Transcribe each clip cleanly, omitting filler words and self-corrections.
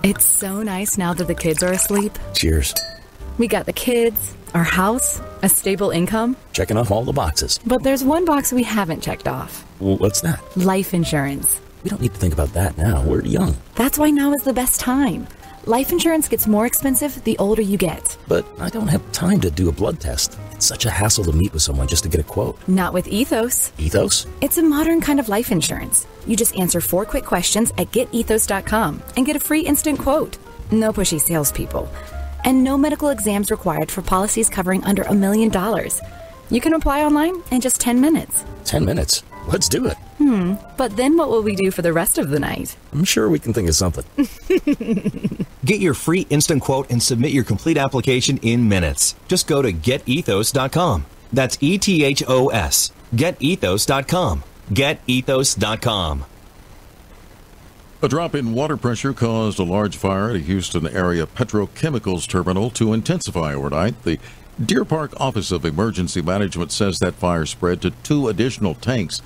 It's so nice now that the kids are asleep. Cheers. We got the kids, our house, a stable income. Checking off all the boxes. But there's one box we haven't checked off. Well, what's that? Life insurance. We don't need to think about that now. We're young. That's why now is the best time. Life insurance gets more expensive the older you get. But I don't have time to do a blood test. It's such a hassle to meet with someone just to get a quote. Not with Ethos. Ethos? It's a modern kind of life insurance. You just answer 4 quick questions at getethos.com and get a free instant quote. No pushy salespeople. And no medical exams required for policies covering under $1 million. You can apply online in just 10 minutes. 10 minutes? Let's do it. But then what will we do for the rest of the night? I'm sure we can think of something. Get your free instant quote and submit your complete application in minutes. Just go to getethos.com. That's ETHOS. Getethos.com. Getethos.com. A drop in water pressure caused a large fire at a Houston area petrochemicals terminal to intensify overnight. The Deer Park Office of Emergency Management says that fire spread to 2 additional tanks,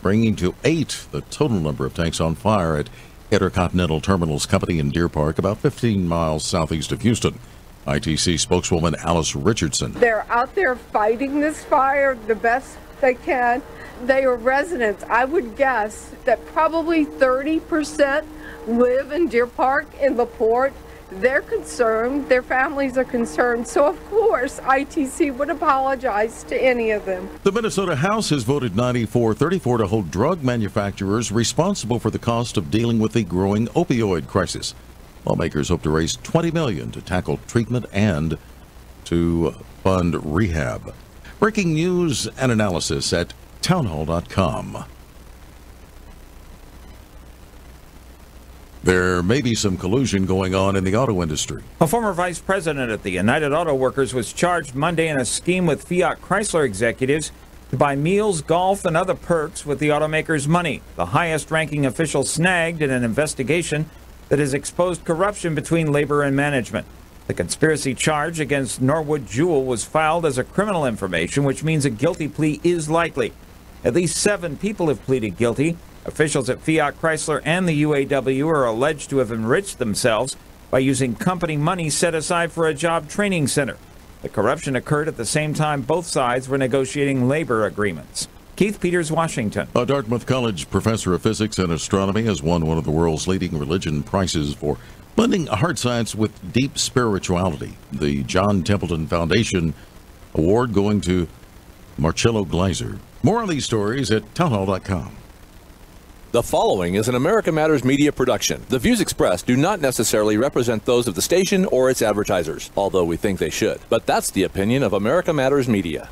bringing to 8 the total number of tanks on fire at Intercontinental Terminals Company in Deer Park, about 15 miles southeast of Houston. ITC spokeswoman Alice Richardson. They're out there fighting this fire the best they can. They are residents. I would guess that probably 30% live in Deer Park, in LaPorte. They're concerned. Their families are concerned. So, of course, ITC would apologize to any of them. The Minnesota House has voted 94-34 to hold drug manufacturers responsible for the cost of dealing with the growing opioid crisis. Lawmakers hope to raise $20 million to tackle treatment and to fund rehab. Breaking news and analysis at townhall.com. There may be some collusion going on in the auto industry. A former vice president at the United Auto Workers was charged Monday in a scheme with Fiat Chrysler executives to buy meals, golf, and other perks with the automaker's money, the highest-ranking official snagged in an investigation that has exposed corruption between labor and management. The conspiracy charge against Norwood Jewell was filed as a criminal information, which means a guilty plea is likely. At least 7 people have pleaded guilty. Officials at Fiat Chrysler and the UAW are alleged to have enriched themselves by using company money set aside for a job training center. The corruption occurred at the same time both sides were negotiating labor agreements. Keith Peters, Washington. A Dartmouth College professor of physics and astronomy has won one of the world's leading religion prizes for blending hard science with deep spirituality. The John Templeton Foundation Award going to Marcello Gleiser. More on these stories at townhall.com. The following is an America Matters media production. The views expressed do not necessarily represent those of the station or its advertisers, although we think they should. But that's the opinion of America Matters Media.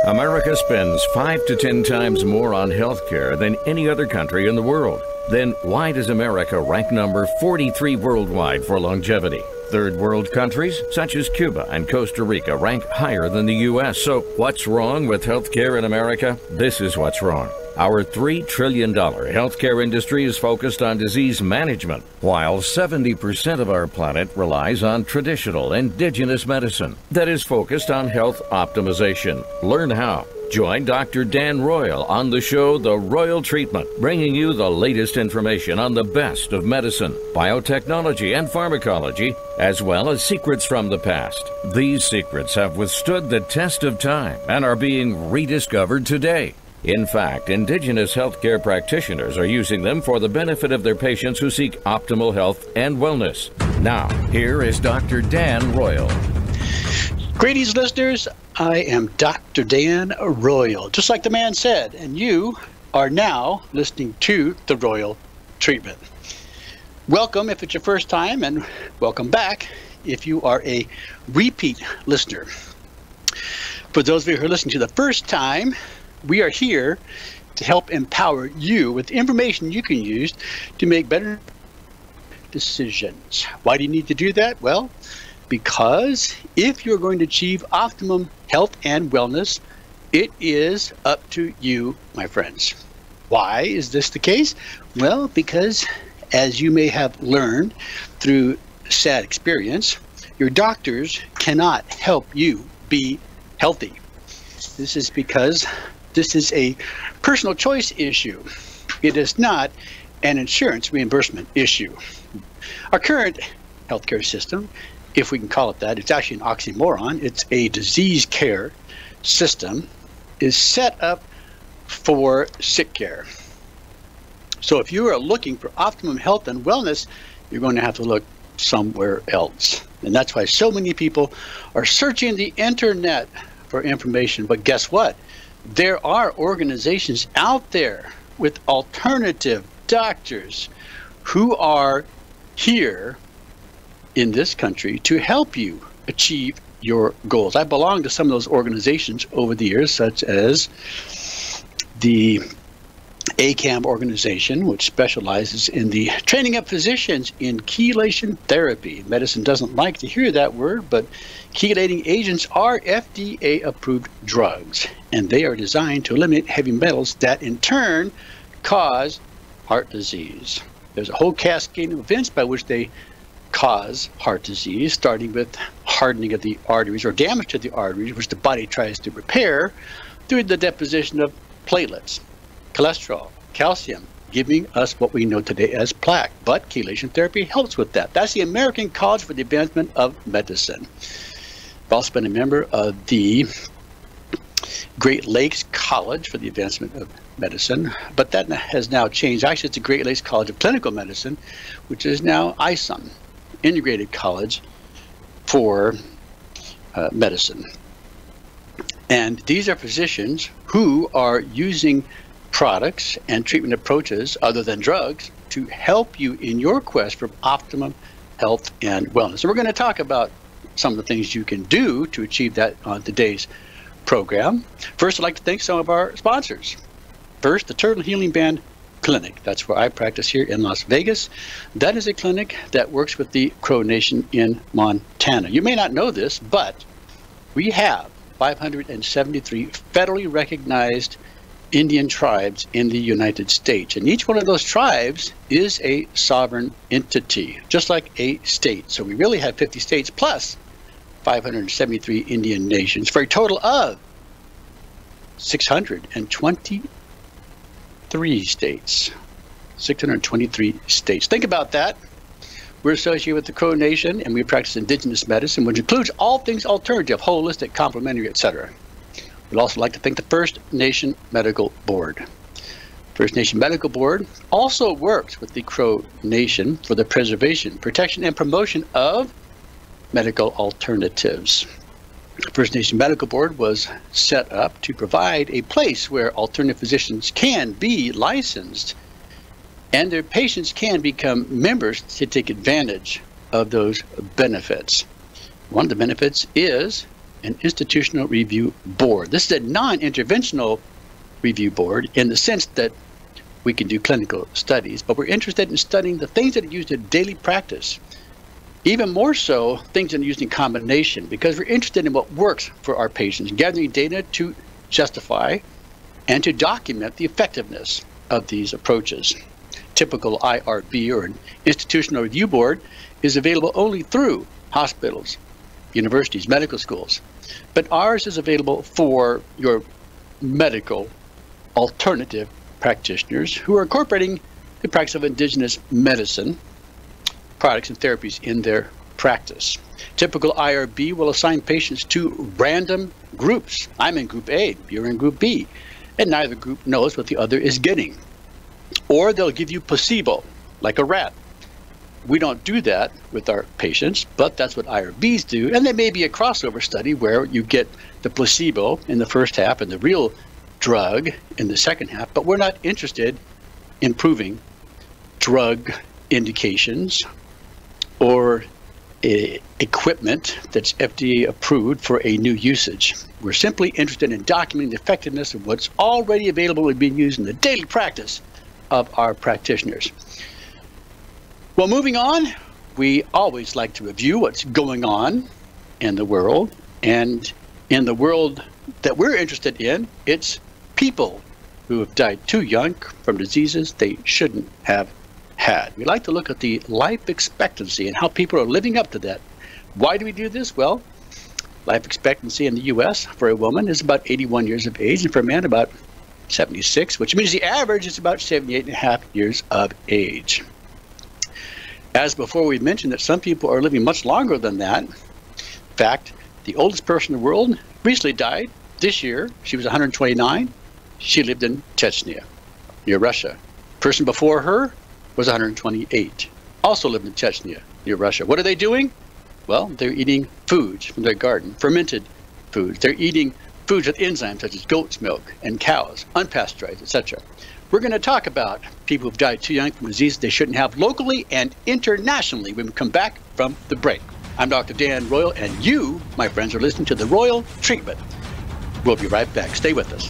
America spends 5 to 10 times more on health care than any other country in the world. Then why does America rank number 43 worldwide for longevity? Third world countries, such as Cuba and Costa Rica, rank higher than the U.S. So what's wrong with health care in America? This is what's wrong. Our $3 trillion healthcare industry is focused on disease management, while 70% of our planet relies on traditional indigenous medicine that is focused on health optimization. Learn how. Join Dr. Dan Royal on the show The Royal Treatment, bringing you the latest information on the best of medicine, biotechnology, and pharmacology, as well as secrets from the past. These secrets have withstood the test of time and are being rediscovered today. In fact, indigenous healthcare practitioners are using them for the benefit of their patients who seek optimal health and wellness. Now, here is Dr. Dan Royal. Greetings, listeners. I am Dr. Dan Royal, just like the man said, and you are now listening to The Royal Treatment. Welcome if it's your first time, and welcome back if you are a repeat listener. For those of you who are listening to the first time, we are here to help empower you with information you can use to make better decisions. Why do you need to do that? Well, because if you're going to achieve optimum health and wellness, it is up to you, my friends. Why is this the case? Well, because as you may have learned through sad experience, your doctors cannot help you be healthy. This is because this is a personal choice issue. It is not an insurance reimbursement issue. Our current healthcare system, if we can call it that, it's actually an oxymoron. It's a disease care system, is set up for sick care. So if you are looking for optimum health and wellness, you're going to have to look somewhere else. And that's why so many people are searching the internet for information. But guess what? There are organizations out there with alternative doctors who are here in this country to help you achieve your goals. I belong to some of those organizations over the years, such as the ACAM organization, which specializes in the training of physicians in chelation therapy. Medicine doesn't like to hear that word, but chelating agents are FDA-approved drugs, and they are designed to eliminate heavy metals that in turn cause heart disease. There's a whole cascade of events by which they cause heart disease, starting with hardening of the arteries or damage to the arteries, which the body tries to repair through the deposition of platelets, cholesterol, calcium, giving us what we know today as plaque. But chelation therapy helps with that. That's the American College for the Advancement of Medicine. I've also been a member of the Great Lakes College for the Advancement of Medicine, but that has now changed. Actually, it's the Great Lakes College of Clinical Medicine, which is now ISOM, Integrated College for Medicine. And these are physicians who are using products and treatment approaches other than drugs to help you in your quest for optimum health and wellness. So we're going to talk about some of the things you can do to achieve that on today's program. First, I'd like to thank some of our sponsors. First, the Turtle Healing Band Clinic. That's where I practice here in Las Vegas. That is a clinic that works with the Crow Nation in Montana. You may not know this, but we have 573 federally recognized Indian tribes in the United States. And each one of those tribes is a sovereign entity, just like a state. So we really have 50 states plus 573 Indian nations for a total of 623 states. 623 states. Think about that. We're associated with the Crow Nation, and we practice indigenous medicine, which includes all things alternative, holistic, complementary, etc. We'd also like to thank the First Nation Medical Board. First Nation Medical Board also works with the Crow Nation for the preservation, protection, and promotion of medical alternatives. The First Nation Medical Board was set up to provide a place where alternative physicians can be licensed and their patients can become members to take advantage of those benefits. One of the benefits is an institutional review board. This is a non-interventional review board in the sense that we can do clinical studies, but we're interested in studying the things that are used in daily practice. Even more so, things that are used in combination, because we're interested in what works for our patients, gathering data to justify and to document the effectiveness of these approaches. Typical IRB, or an institutional review board, is available only through hospitals, universities, medical schools. But ours is available for your medical alternative practitioners who are incorporating the practice of indigenous medicine products and therapies in their practice. Typical IRB will assign patients to random groups. I'm in group A, you're in group B, and neither group knows what the other is getting. Or they'll give you placebo, like a rat. We don't do that with our patients, but that's what IRBs do. And there may be a crossover study where you get the placebo in the first half and the real drug in the second half, but we're not interested in proving drug indications or equipment that's FDA approved for a new usage. We're simply interested in documenting the effectiveness of what's already available and being used in the daily practice of our practitioners. Well, moving on, we always like to review what's going on in the world. And in the world that we're interested in, it's people who have died too young from diseases they shouldn't have had. We like to look at the life expectancy and how people are living up to that. Why do we do this? Well, life expectancy in the U.S. for a woman is about 81 years of age, and for a man about 76, which means the average is about 78 and a half years of age. As before, we mentioned that some people are living much longer than that. In fact, the oldest person in the world recently died this year. She was 129. She lived in Chechnya, near Russia. Person before her was 128. Also lived in Chechnya, near Russia. What are they doing? Well, they're eating foods from their garden, fermented foods. They're eating foods with enzymes such as goat's milk and cows, unpasteurized, etc. We're going to talk about people who've died too young from diseases they shouldn't have locally and internationally when we come back from the break. I'm Dr. Dan Royal, and you, my friends, are listening to The Royal Treatment. We'll be right back. Stay with us.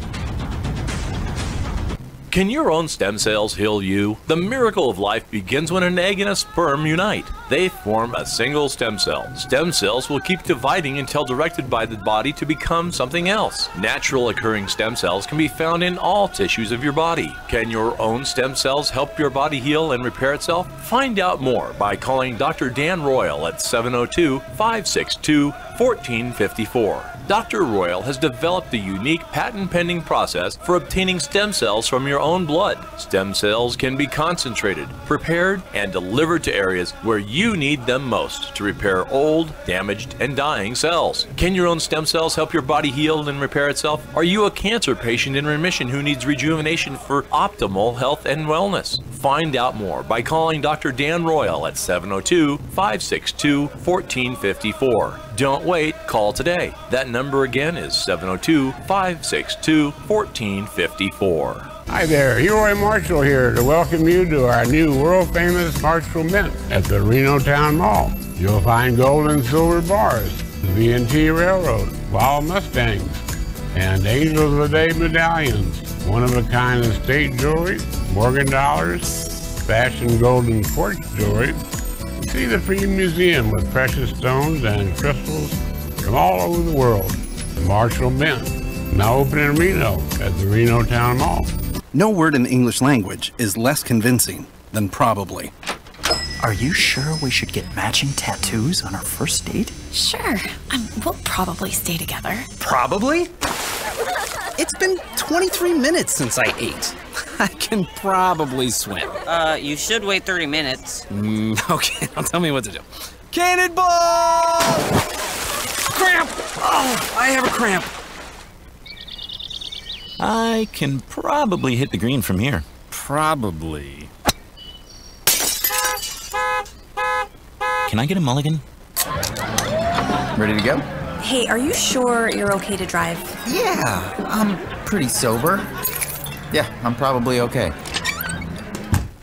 Can your own stem cells heal you? The miracle of life begins when an egg and a sperm unite. They form a single stem cell. Stem cells will keep dividing until directed by the body to become something else. Natural occurring stem cells can be found in all tissues of your body. Can your own stem cells help your body heal and repair itself? Find out more by calling Dr. Dan Royal at 702-562-1454. Dr. Royal has developed a unique patent-pending process for obtaining stem cells from your own blood. Stem cells can be concentrated, prepared, and delivered to areas where you need them most to repair old, damaged, and dying cells. Can your own stem cells help your body heal and repair itself? Are you a cancer patient in remission who needs rejuvenation for optimal health and wellness? Find out more by calling Dr. Dan Royal at 702-562-1454. Don't wait, call today. That number again is 702-562-1454. Hi there, Leroy Marshall here to welcome you to our new world-famous Marshall Mint at the Reno Town Mall. You'll find gold and silver bars, the V&T Railroad, Wild Mustangs, and Angels of the Day medallions, one-of-a-kind estate jewelry, Morgan dollars, fashion golden quartz jewelry. See the free museum with precious stones and crystals from all over the world. The Marshall Mint, now open in Reno at the Reno Town Mall. No word in the English language is less convincing than probably. Are you sure we should get matching tattoos on our first date? Sure. We'll probably stay together. Probably? It's been 23 minutes since I ate. I can probably swim. You should wait 30 minutes. Okay, now tell me what to do. Cannonball! Cramp! Oh, I have a cramp. I can probably hit the green from here. Probably. Can I get a mulligan? Ready to go? Hey, are you sure you're okay to drive? Yeah, I'm pretty sober. Yeah, I'm probably okay.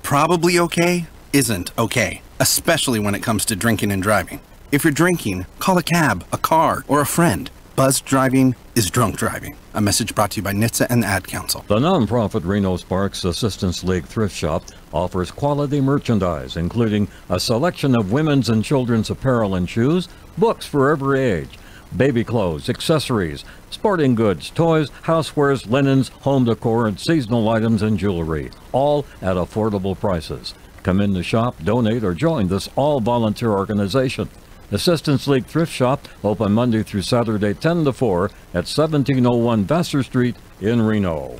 Probably okay isn't okay, especially when it comes to drinking and driving. If you're drinking, call a cab, a car, or a friend. Buzzed driving is drunk driving. A message brought to you by NHTSA and the Ad Council. The nonprofit Reno Sparks Assistance League Thrift Shop offers quality merchandise, including a selection of women's and children's apparel and shoes, books for every age, baby clothes, accessories, sporting goods, toys, housewares, linens, home decor, and seasonal items and jewelry, all at affordable prices. Come in to shop, donate, or join this all-volunteer organization. Assistance League Thrift Shop, open Monday through Saturday 10 to 4 at 1701 Vassar Street in Reno.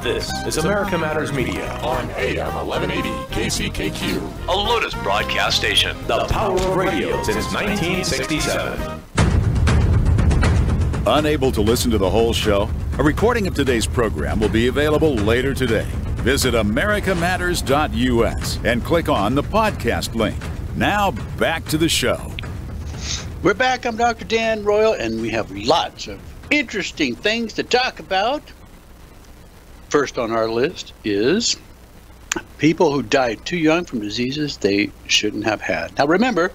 This is America Matters Media on AM 1180 KCKQ, a Lotus broadcast station. The power of radio since 1967. Unable to listen to the whole show? A recording of today's program will be available later today. Visit americamatters.us and click on the podcast link. Now, back to the show. We're back. I'm Dr. Dan Royal, and we have lots of interesting things to talk about. First on our list is people who died too young from diseases they shouldn't have had. Now, remember,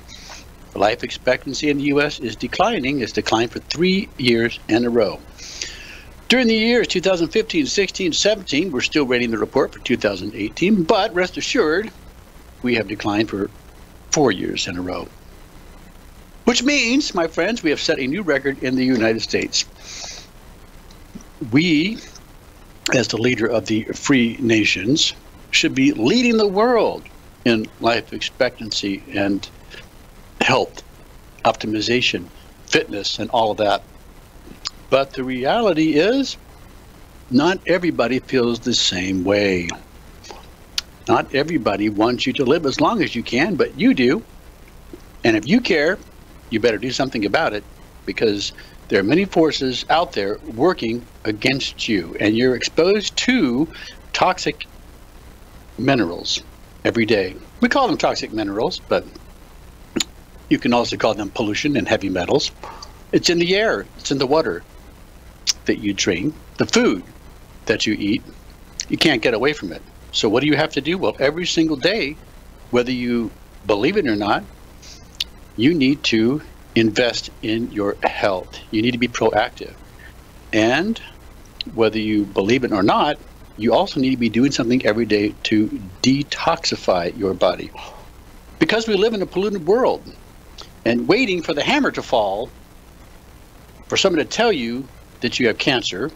life expectancy in the U.S. is declining. It's declined for 3 years in a row. During the years 2015, 16, 17, we're still rating the report for 2018, but rest assured, we have declined for 4 years in a row. Which means, my friends, we have set a new record in the United States. We, as the leader of the free nations, should be leading the world in life expectancy and health, optimization, fitness, and all of that. But the reality is, not everybody feels the same way. Not everybody wants you to live as long as you can, but you do. And if you care, you better do something about it, because there are many forces out there working against you, and you're exposed to toxic minerals every day. We call them toxic minerals, but you can also call them pollution and heavy metals. It's in the air, it's in the water that you drink, the food that you eat. You can't get away from it. So what do you have to do? Well, every single day, whether you believe it or not, you need to invest in your health. You need to be proactive. And whether you believe it or not, you also need to be doing something every day to detoxify your body. Because we live in a polluted world, and waiting for the hammer to fall, for someone to tell you that you have cancer,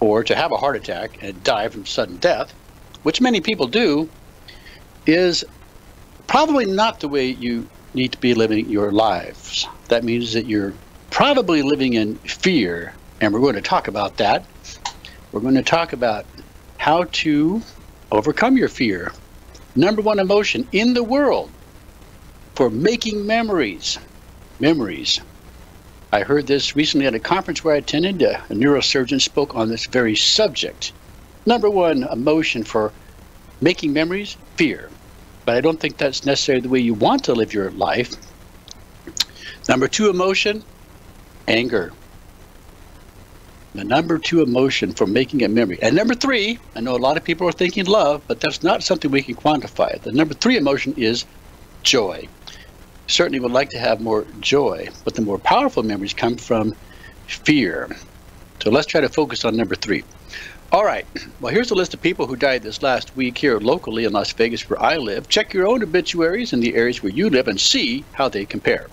or to have a heart attack and die from sudden death, which many people do, is probably not the way you need to be living your lives. That means that you're probably living in fear, and we're going to talk about that. We're going to talk about how to overcome your fear. Number one emotion in the world for making memories. Memories. I heard this recently at a conference where I attended. A neurosurgeon spoke on this very subject. Number one emotion for making memories, fear. But I don't think that's necessarily the way you want to live your life. Number two emotion, anger. The number two emotion for making a memory. And number three, I know a lot of people are thinking love, but that's not something we can quantify. The number three emotion is joy. Certainly would like to have more joy, but the more powerful memories come from fear. So let's try to focus on number three. All right, well, here's a list of people who died this last week here locally in Las Vegas, where I live. Check your own obituaries in the areas where you live and see how they compare.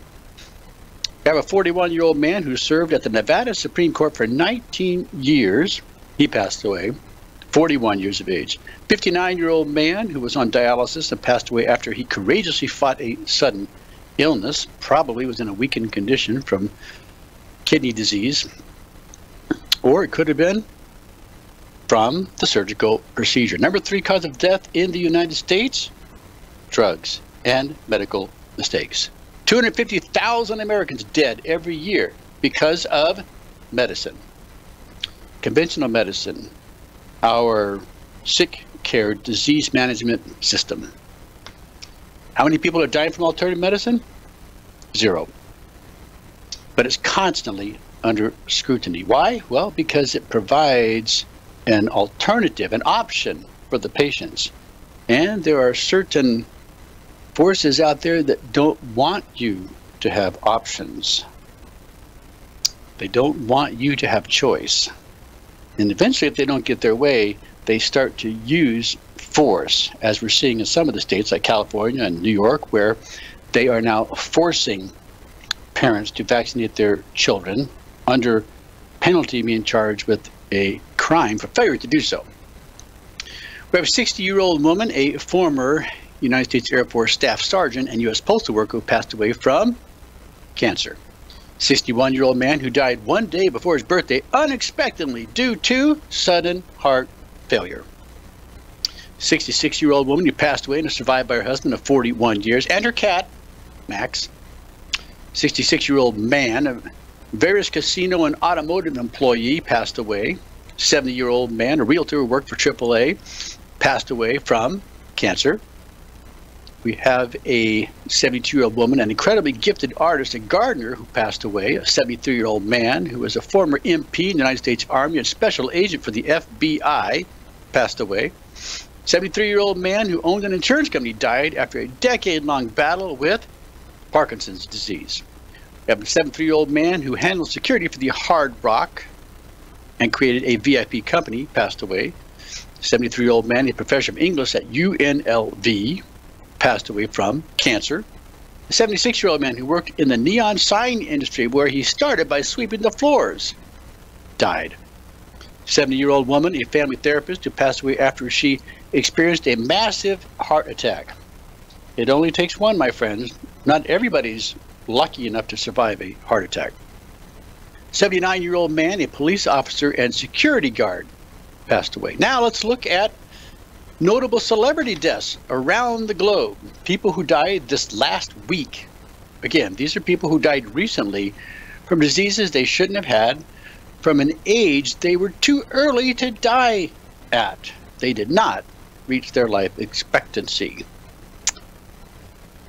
We have a 41-year-old man who served at the Nevada Supreme Court for 19 years. He passed away, 41 years of age. 59-year-old man who was on dialysis and passed away after he courageously fought a sudden illness, probably was in a weakened condition from kidney disease, or it could have been from the surgical procedure. Number three cause of death in the United States, drugs and medical mistakes. 250,000 Americans dead every year because of medicine. Conventional medicine, our sick care disease management system. How many people are dying from alternative medicine? 0. But it's constantly under scrutiny. Why? Well, because it provides an alternative, an option for the patients. And there are certain forces out there that don't want you to have options. They don't want you to have choice. And eventually, if they don't get their way, they start to use force, as we're seeing in some of the states like California and New York, where they are now forcing parents to vaccinate their children under penalty of being charged with a crime for failure to do so. We have a 60-year-old woman, a former United States Air Force Staff Sergeant and U.S. Postal Worker who passed away from cancer. 61-year-old man who died one day before his birthday unexpectedly due to sudden heart failure. 66-year-old woman who passed away and is survived by her husband of 41 years and her cat, Max. 66-year-old man, a various casino and automotive employee, passed away. 70-year-old man, a realtor who worked for AAA, passed away from cancer. We have a 72-year-old woman, an incredibly gifted artist and gardener, who passed away. A 73-year-old man who was a former MP in the United States Army and special agent for the FBI, passed away. 73-year-old man who owned an insurance company died after a decade-long battle with Parkinson's disease. We have a 73-year-old man who handled security for the Hard Rock and created a VIP company, passed away. 73-year-old man, a professor of English at UNLV, passed away from cancer. A 76-year-old man who worked in the neon sign industry, where he started by sweeping the floors, died. 70-year-old woman, a family therapist, who passed away after she experienced a massive heart attack. It only takes one, my friends. Not everybody's lucky enough to survive a heart attack. 79-year-old man, a police officer and security guard, passed away. Now let's look at notable celebrity deaths around the globe. People who died this last week. Again, these are people who died recently from diseases they shouldn't have had, from an age they were too early to die at. They did not reach their life expectancy.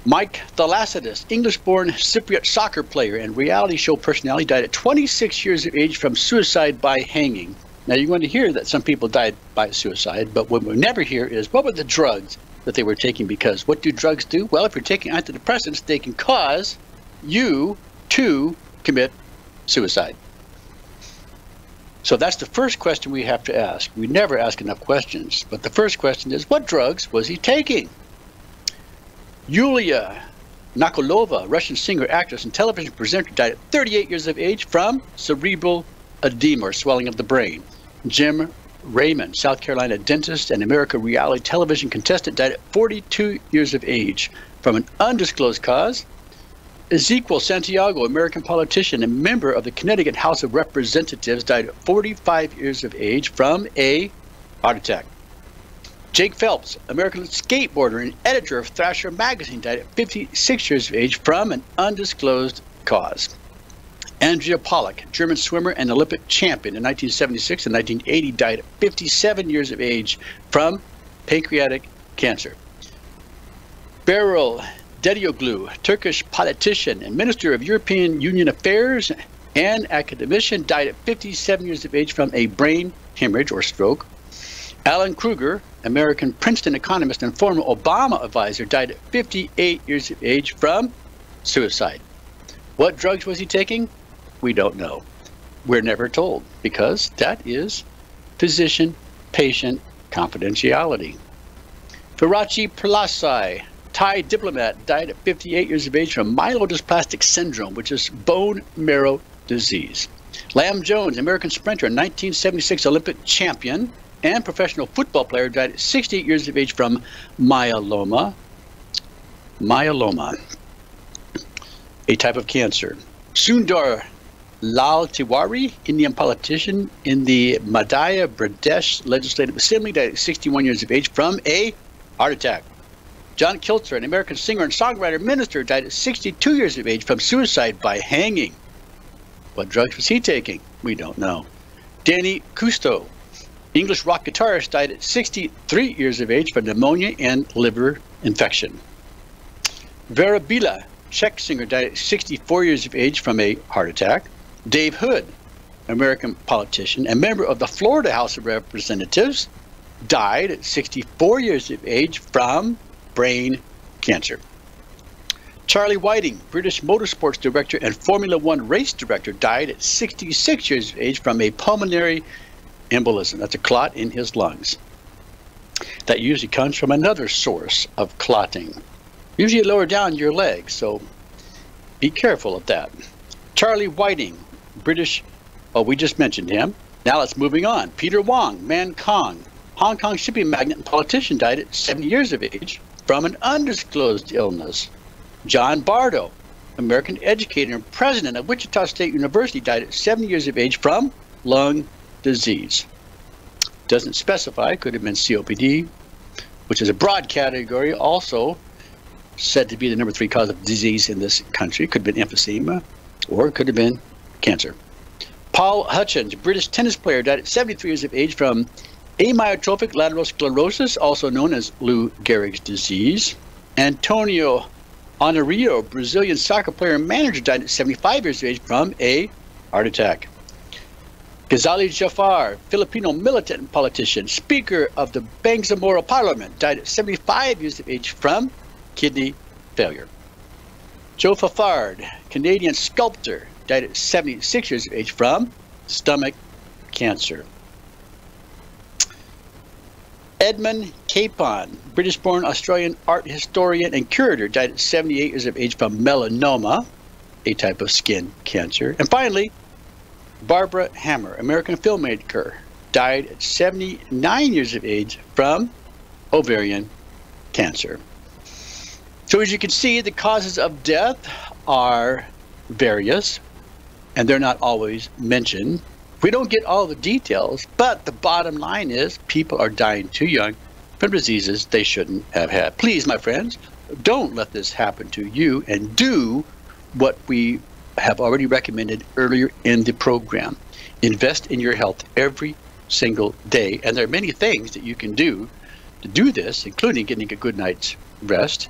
Mike Thalassides, English-born Cypriot soccer player and reality show personality, died at 26 years of age from suicide by hanging. Now, you're going to hear that some people died by suicide, but what we never hear is what were the drugs that they were taking, because what do drugs do? Well, if you're taking antidepressants, they can cause you to commit suicide. So that's the first question we have to ask. We never ask enough questions, but the first question is, what drugs was he taking? Yulia Nakolova, Russian singer, actress, and television presenter, died at 38 years of age from cerebral edema, or swelling of the brain. Jim Raymond, South Carolina dentist and American reality television contestant, died at 42 years of age from an undisclosed cause. Ezequiel Santiago, American politician and member of the Connecticut House of Representatives, died at 45 years of age from a heart attack. Jake Phelps, American skateboarder and editor of Thrasher magazine, died at 56 years of age from an undisclosed cause. Andrea Pollack, German swimmer and Olympic champion in 1976 and 1980, died at 57 years of age from pancreatic cancer. Beryl Dedioglu, Turkish politician and Minister of European Union Affairs and academician, died at 57 years of age from a brain hemorrhage or stroke. Alan Kruger, American Princeton economist and former Obama advisor, died at 58 years of age from suicide. What drugs was he taking? We don't know. We're never told, because that is physician-patient confidentiality. Firachi Plasai, Thai diplomat, died at 58 years of age from myelodysplastic syndrome, which is bone marrow disease. Lam Jones, American sprinter, 1976 Olympic champion and professional football player, died at 68 years of age from myeloma. Myeloma, a type of cancer. Sundar Lal Tiwari, Indian politician in the Madhya Pradesh Legislative Assembly, died at 61 years of age from a heart attack. John Kilter, an American singer and songwriter minister, died at 62 years of age from suicide by hanging. What drugs was he taking? We don't know. Danny Cousteau, English rock guitarist, died at 63 years of age from pneumonia and liver infection. Vera Bila, Czech singer, died at 64 years of age from a heart attack. Dave Hood, American politician and member of the Florida House of Representatives, died at 64 years of age from brain cancer. Charlie Whiting, British motorsports director and Formula One race director, died at 66 years of age from a pulmonary embolism. That's a clot in his lungs. That usually comes from another source of clotting, usually lower down your leg, so be careful of that. Charlie Whiting, British, oh, we just mentioned him. Now let's moving on. Peter Wong, Man Kong, Hong Kong shipping magnate and politician, died at 70 years of age from an undisclosed illness. John Bardo, American educator and president of Wichita State University, died at 70 years of age from lung disease. Doesn't specify, could have been COPD, which is a broad category, also said to be the number 3 cause of disease in this country. Could have been emphysema, or it could have been cancer. Paul Hutchins, British tennis player, died at 73 years of age from amyotrophic lateral sclerosis, also known as Lou Gehrig's disease. Antonio Honorio, Brazilian soccer player and manager, died at 75 years of age from a heart attack. Ghazali Jafar, Filipino militant and politician, Speaker of the Bangsamoro Parliament, died at 75 years of age from kidney failure. Joe Fafard, Canadian sculptor, died at 76 years of age from stomach cancer. Edmund Capon, British-born Australian art historian and curator, died at 78 years of age from melanoma, a type of skin cancer. And finally, Barbara Hammer, American filmmaker, died at 79 years of age from ovarian cancer. So as you can see, the causes of death are various, and they're not always mentioned. We don't get all the details, but the bottom line is people are dying too young from diseases they shouldn't have had. Please, my friends, don't let this happen to you, and do what we have already recommended earlier in the program. Invest in your health every single day, and there are many things that you can do to do this, including getting a good night's rest,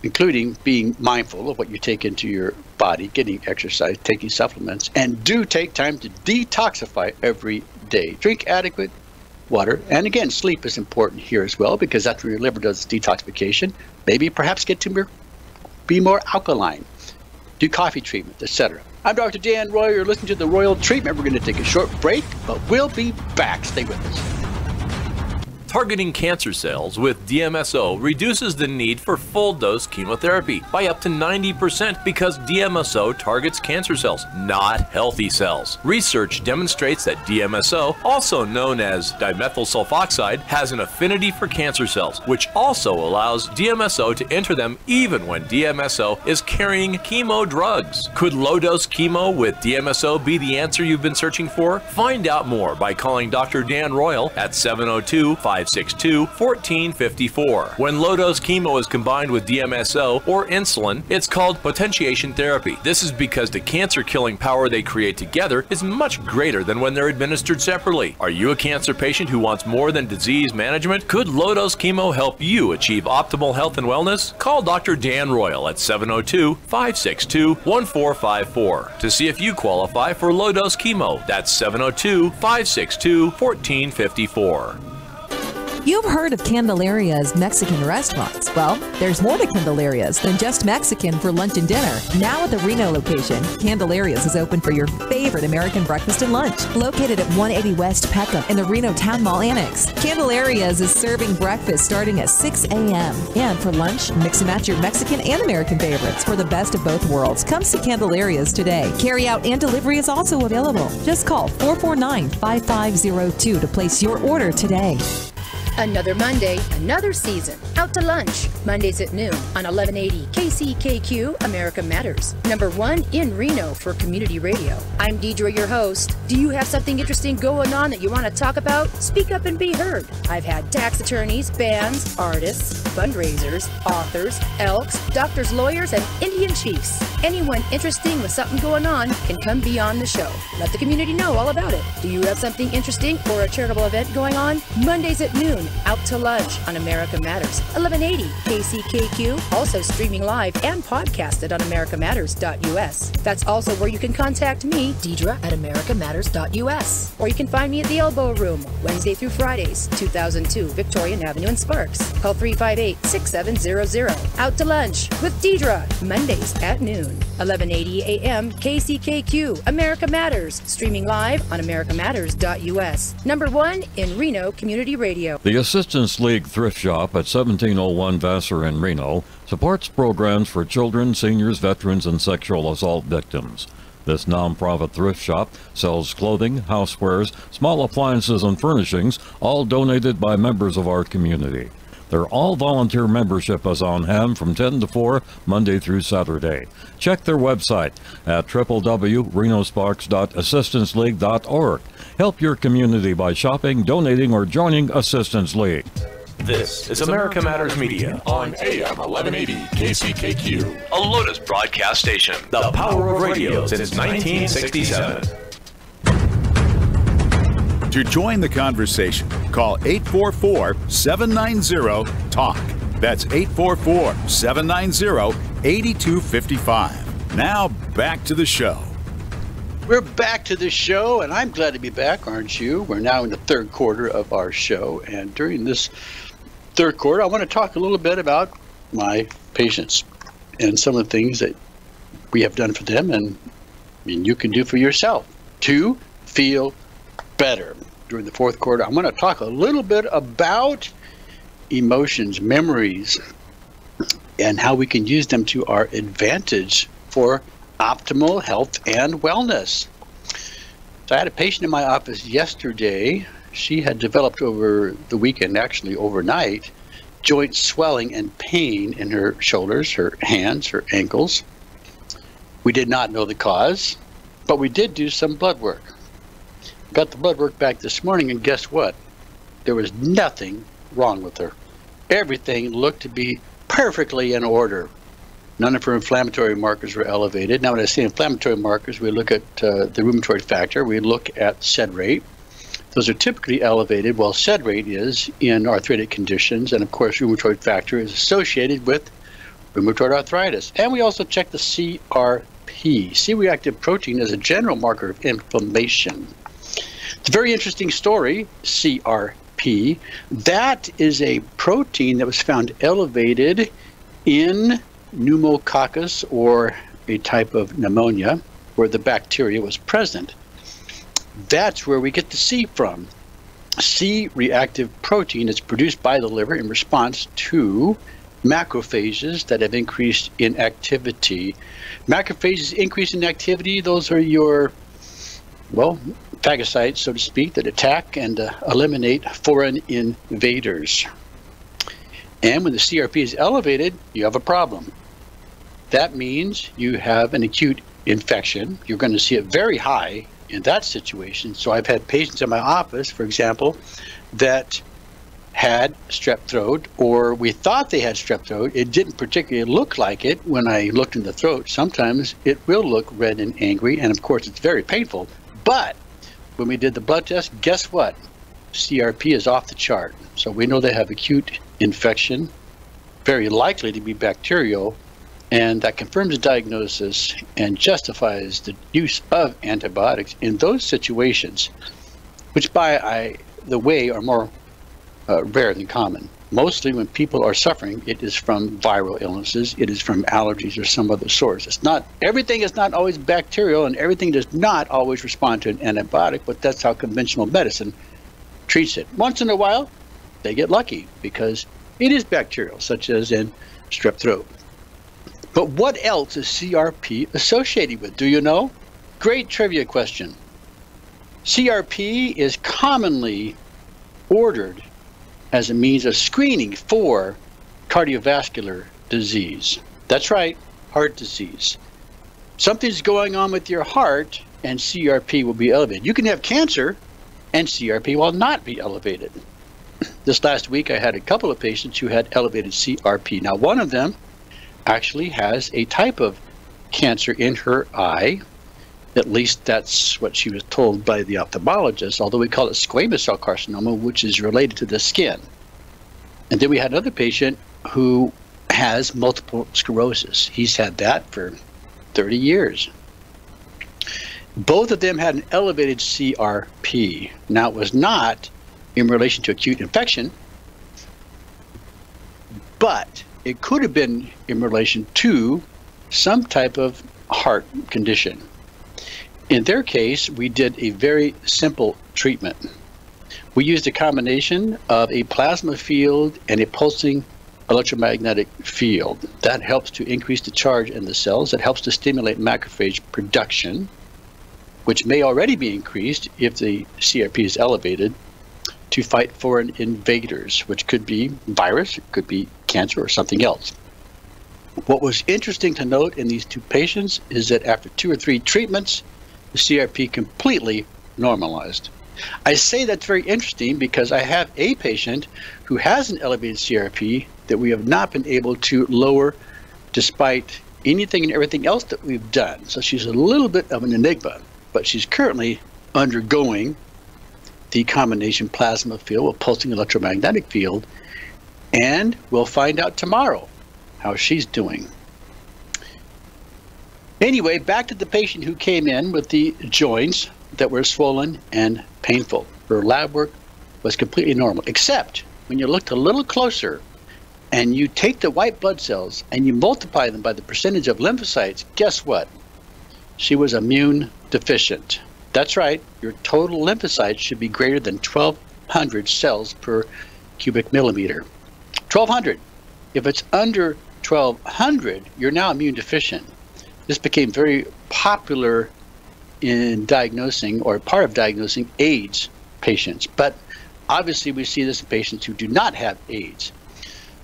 including being mindful of what you take into your body, getting exercise, taking supplements, and do take time to detoxify every day. Drink adequate water, and again, sleep is important here as well, because that's where your liver does detoxification. Maybe perhaps get to be more alkaline, do coffee treatment, etc. I'm Dr. Dan Roy. You're listening to The Royal Treatment. We're going to take a short break, but we'll be back. Stay with us. Targeting cancer cells with DMSO reduces the need for full-dose chemotherapy by up to 90% because DMSO targets cancer cells, not healthy cells. Research demonstrates that DMSO, also known as dimethyl sulfoxide, has an affinity for cancer cells, which also allows DMSO to enter them even when DMSO is carrying chemo drugs. Could low-dose chemo with DMSO be the answer you've been searching for? Find out more by calling Dr. Dan Royal at 702-562-1454. When low-dose chemo is combined with DMSO or insulin, it's called potentiation therapy. This is because the cancer-killing power they create together is much greater than when they're administered separately. Are you a cancer patient who wants more than disease management? Could low-dose chemo help you achieve optimal health and wellness? Call Dr. Dan Royal at 702-562-1454 to see if you qualify for low-dose chemo. That's 702-562-1454. You've heard of Candelaria's Mexican restaurants. Well, there's more to Candelaria's than just Mexican for lunch and dinner. Now at the Reno location, Candelaria's is open for your favorite American breakfast and lunch. Located at 180 West Peckham in the Reno Town Mall Annex, Candelaria's is serving breakfast starting at 6 a.m. And for lunch, mix and match your Mexican and American favorites for the best of both worlds. Come see Candelaria's today. Carry out and delivery is also available. Just call 449-5502 to place your order today. Another Monday, another season. Out to lunch. Mondays at noon on 1180 KCKQ America Matters. Number 1 in Reno for community radio. I'm Deidre, your host. Do you have something interesting going on that you want to talk about? Speak up and be heard. I've had tax attorneys, bands, artists, fundraisers, authors, elks, doctors, lawyers, and Indian chiefs. Anyone interesting with something going on can come be on the show. Let the community know all about it. Do you have something interesting or a charitable event going on? Mondays at noon. Out to lunch on America Matters, 1180 KCKQ, also streaming live and podcasted on americamatters.us. That's also where you can contact me, Deidre, at americamatters.us. Or you can find me at the Elbow Room, Wednesday through Fridays, 2002 Victorian Avenue in Sparks. Call 358-6700. Out to lunch with Deidre, Mondays at noon, 1180 a.m. KCKQ, America Matters, streaming live on americamatters.us. Number 1 in Reno Community Radio. The Assistance League Thrift Shop at 1701 Vassar in Reno supports programs for children, seniors, veterans, and sexual assault victims. This nonprofit thrift shop sells clothing, housewares, small appliances, and furnishings, all donated by members of our community. Their all-volunteer membership is on hand from 10 to 4, Monday through Saturday. Check their website at www.renosparks.assistanceleague.org. Help your community by shopping, donating, or joining Assistance League. This is America Matters Media on AM 1180 KCKQ, a Lotus broadcast station. The power of radio since 1967. To join the conversation, call 844-790-TALK. That's 844-790-8255. Now back to the show. We're back to the show, and I'm glad to be back, aren't you? We're now in the third quarter of our show, and during this third quarter, I want to talk a little bit about my patients and some of the things that we have done for them and you can do for yourself to feel better. During the fourth quarter, I'm going to talk a little bit about emotions, memories, and how we can use them to our advantage for optimal health and wellness. So I had a patient in my office yesterday. She had developed over the weekend, actually overnight, joint swelling and pain in her shoulders, her hands, her ankles. We did not know the cause, but we did do some blood work. Got the blood work back this morning, and guess what? There was nothing wrong with her. Everything looked to be perfectly in order. None of her inflammatory markers were elevated. Now, when I say inflammatory markers, we look at the rheumatoid factor. We look at SED rate. Those are typically elevated, while SED rate is in arthritic conditions. And, of course, rheumatoid factor is associated with rheumatoid arthritis. And we also check the CRP. C-reactive protein is a general marker of inflammation. It's a very interesting story, CRP. That is a protein that was found elevated in pneumococcus, or a type of pneumonia where the bacteria was present. That's where we get the C from. C-reactive protein is produced by the liver in response to macrophages that have increased in activity. Macrophages increase in activity, those are your, well, phagocytes, so to speak, that attack and eliminate foreign invaders. And when the CRP is elevated, you have a problem. That means you have an acute infection. You're going to see it very high in that situation. So I've had patients in my office, for example, that had strep throat, or we thought they had strep throat. It didn't particularly look like it when I looked in the throat. Sometimes it will look red and angry, and of course it's very painful. But when we did the blood test, guess what? CRP is off the chart. So we know they have acute infection, very likely to be bacterial, and that confirms the diagnosis and justifies the use of antibiotics in those situations, which by the way are more rare than common. Mostly when people are suffering, it is from viral illnesses, it is from allergies or some other source. It's not, everything is not always bacterial, and everything does not always respond to an antibiotic, but that's how conventional medicine treats it. Once in a while, they get lucky because it is bacterial, such as in strep throat. But what else is CRP associated with? Do you know? Great trivia question. CRP is commonly ordered as a means of screening for cardiovascular disease. That's right, heart disease. Something's going on with your heart and CRP will be elevated. You can have cancer and CRP will not be elevated. This last week I had a couple of patients who had elevated CRP. Now one of them actually has a type of cancer in her eye. At least that's what she was told by the ophthalmologist, although we call it squamous cell carcinoma, which is related to the skin. And then we had another patient who has multiple sclerosis. He's had that for 30 years. Both of them had an elevated CRP. Now, it was not in relation to acute infection, but it could have been in relation to some type of heart condition. In their case, we did a very simple treatment. We used a combination of a plasma field and a pulsing electromagnetic field. That helps to increase the charge in the cells. It helps to stimulate macrophage production, which may already be increased if the CRP is elevated, to fight foreign invaders, which could be virus, it could be cancer, or something else. What was interesting to note in these two patients is that after 2 or 3 treatments, the CRP completely normalized. I say that's very interesting because I have a patient who has an elevated CRP that we have not been able to lower despite anything and everything else that we've done. So she's a little bit of an enigma, but she's currently undergoing the combination plasma field with pulsing electromagnetic field, and we'll find out tomorrow how she's doing. Anyway, back to the patient who came in with the joints that were swollen and painful. Her lab work was completely normal, except when you looked a little closer and you take the white blood cells and you multiply them by the percentage of lymphocytes, guess what? She was immune deficient. That's right, your total lymphocytes should be greater than 1,200 cells per cubic millimeter. 1,200. If it's under 1,200, you're now immune deficient. This became very popular in diagnosing, or part of diagnosing, AIDS patients. But obviously we see this in patients who do not have AIDS.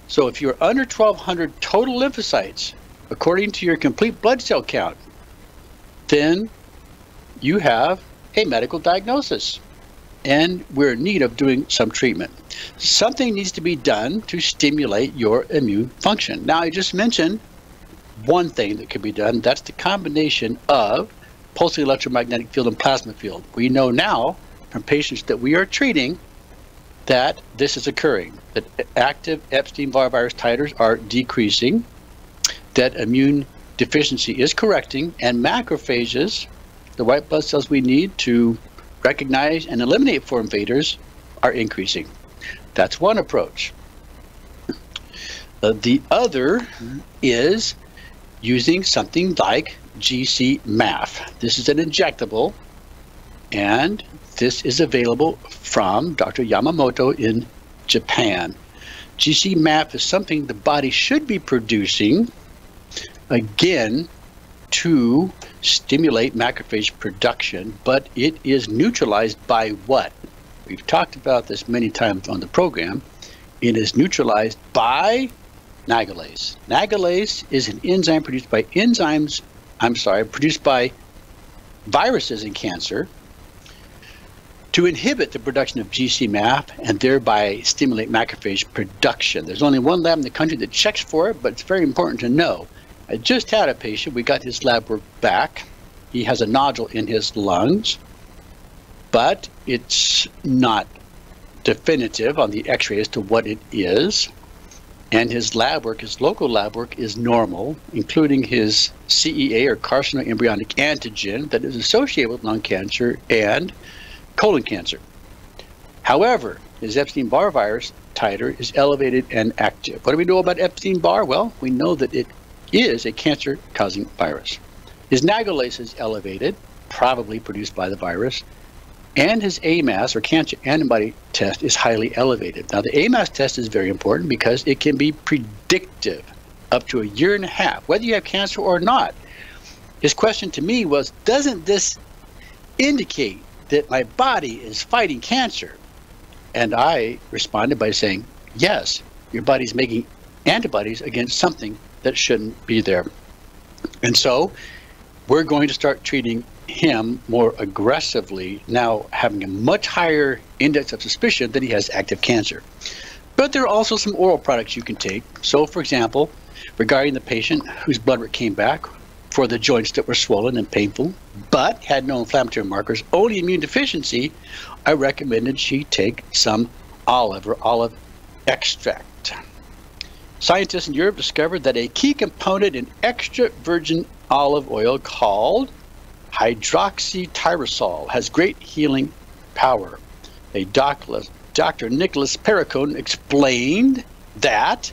So if you're under 1,200 total lymphocytes, according to your complete blood cell count, then you have a medical diagnosis, and we're in need of doing some treatment. Something needs to be done to stimulate your immune function. Now, I just mentioned one thing that could be done. That's the combination of pulsing electromagnetic field and plasma field. We know now from patients that we are treating that this is occurring, that active Epstein-Barr virus titers are decreasing, that immune deficiency is correcting, and macrophages, the white blood cells we need to recognize and eliminate foreign invaders, are increasing. That's one approach. The other is using something like GC-MAF. This is an injectable, and this is available from Dr. Yamamoto in Japan. GC-MAF is something the body should be producing, again, to stimulate macrophage production, but it is neutralized by what? We've talked about this many times on the program. It is neutralized by nagalase. Nagalase is an enzyme produced by viruses in cancer to inhibit the production of GC-MAF and thereby stimulate macrophage production. There's only one lab in the country that checks for it, but it's very important to know. I just had a patient, we got his lab work back. He has a nodule in his lungs, but it's not definitive on the x-ray as to what it is. And his lab work, his local lab work, is normal, including his CEA, or carcinoembryonic antigen, that is associated with lung cancer and colon cancer. However, his Epstein-Barr virus titer is elevated and active. What do we know about Epstein-Barr? Well, we know that it is a cancer-causing virus. His nagalase is elevated, probably produced by the virus, and his AMAS, or cancer antibody test, is highly elevated. Now, the AMAS test is very important because it can be predictive up to a year and a half, whether you have cancer or not. His question to me was, doesn't this indicate that my body is fighting cancer? And I responded by saying, yes, your body's making antibodies against something that shouldn't be there. And so we're going to start treating him more aggressively, now having a much higher index of suspicion that he has active cancer. But there are also some oral products you can take. So, for example, regarding the patient whose blood work came back for the joints that were swollen and painful, but had no inflammatory markers, only immune deficiency, I recommended she take some olive or olive extract. Scientists in Europe discovered that a key component in extra virgin olive oil called hydroxytyrosol has great healing power. Dr. Nicholas Perricone explained that